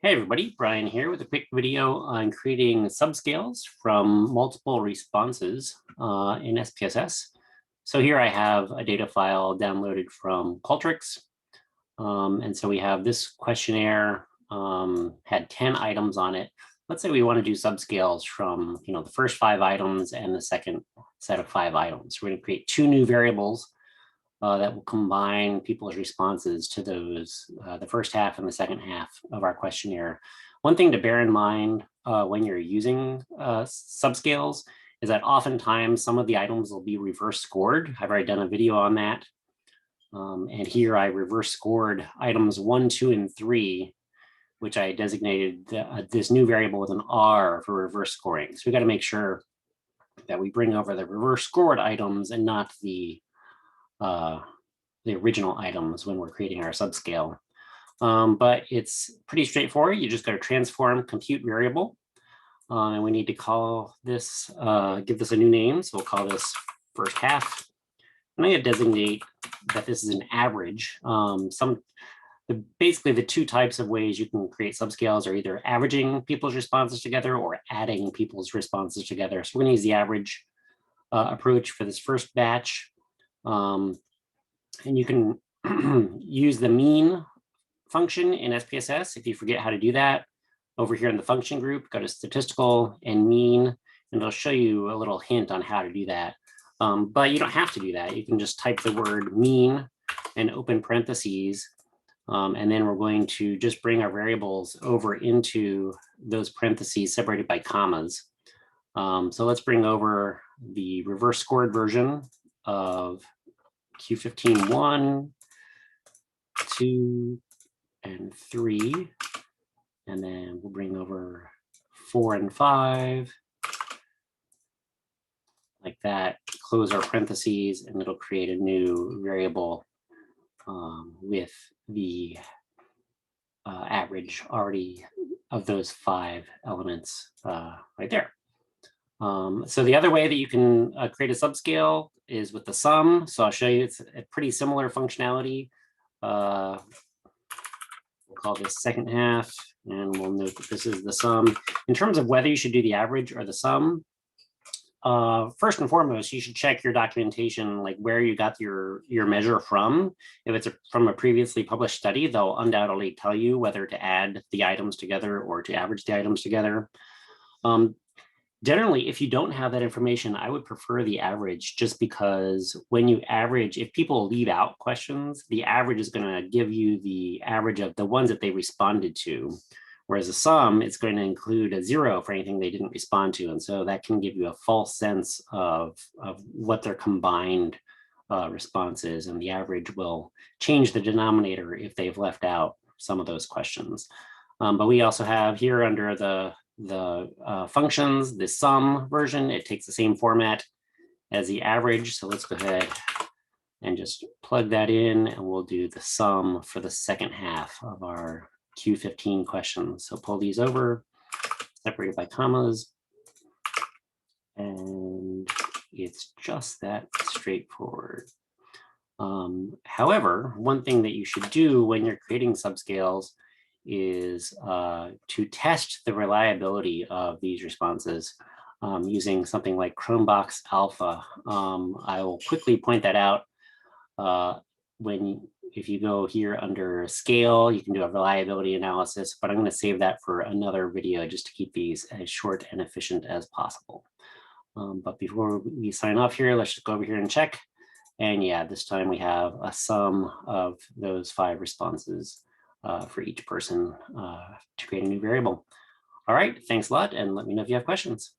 Hey everybody, Brian here with a quick video on creating subscales from multiple responses in SPSS. So here I have a data file downloaded from Qualtrics. And so we have this questionnaire had 10 items on it. Let's say we want to do subscales from the first 5 items and the second set of 5 items. We're going to create 2 new variables that will combine people's responses to those, the first half and the second half of our questionnaire. One thing to bear in mind when you're using subscales is that oftentimes some of the items will be reverse scored. I've already done a video on that. And here I reverse scored items 1, 2, and 3, which I designated this new variable with an R for reverse scoring. So we got to make sure that we bring over the reverse scored items and not the original items when we're creating our subscale. But it's pretty straightforward. You just got to transform compute variable. And we need to call this, give this a new name. So we'll call this first half. And I'm going to designate that this is an average. Basically, the 2 types of ways you can create subscales are either averaging people's responses together or adding people's responses together. So we're going to use the average approach for this first batch. And you can use the mean function in SPSS. If you forget how to do that, over here in the function group, go to statistical and mean, and it'll show you a little hint on how to do that. But you don't have to do that. You can just type the word mean and open parentheses. And then we're going to just bring our variables over into those parentheses separated by commas. So let's bring over the reverse scored version of Q15 1, 2, and 3. And then we'll bring over 4 and 5. Like that, close our parentheses, and it'll create a new variable with the average already of those 5 elements right there. So the other way that you can create a subscale is with the sum. So I'll show you, it's a pretty similar functionality. We'll call this second half, and we'll note that this is the sum. In terms of whether you should do the average or the sum, first and foremost, you should check your documentation, like where you got your measure from. If it's from a previously published study, they'll undoubtedly tell you whether to add the items together or to average the items together. Generally, if you don't have that information, I would prefer the average, just because when you average, if people leave out questions, the average is going to give you the average of the ones that they responded to. Whereas a sum, it's going to include a 0 for anything they didn't respond to. And so that can give you a false sense of what their combined response is. And the average will change the denominator if they've left out some of those questions. But we also have here under the functions, the sum version, it takes the same format as the average. So let's go ahead and just plug that in, and we'll do the sum for the second half of our Q15 questions. So pull these over, separated by commas, and it's just that straightforward. However, one thing that you should do when you're creating subscales is to test the reliability of these responses using something like Chromebox Alpha. I will quickly point that out. If you go here under scale, you can do a reliability analysis, but I'm going to save that for another video just to keep these as short and efficient as possible. But before we sign off here, let's just go over here and check. And yeah, this time we have a sum of those 5 responses for each person to create a new variable. All right, thanks a lot, and let me know if you have questions.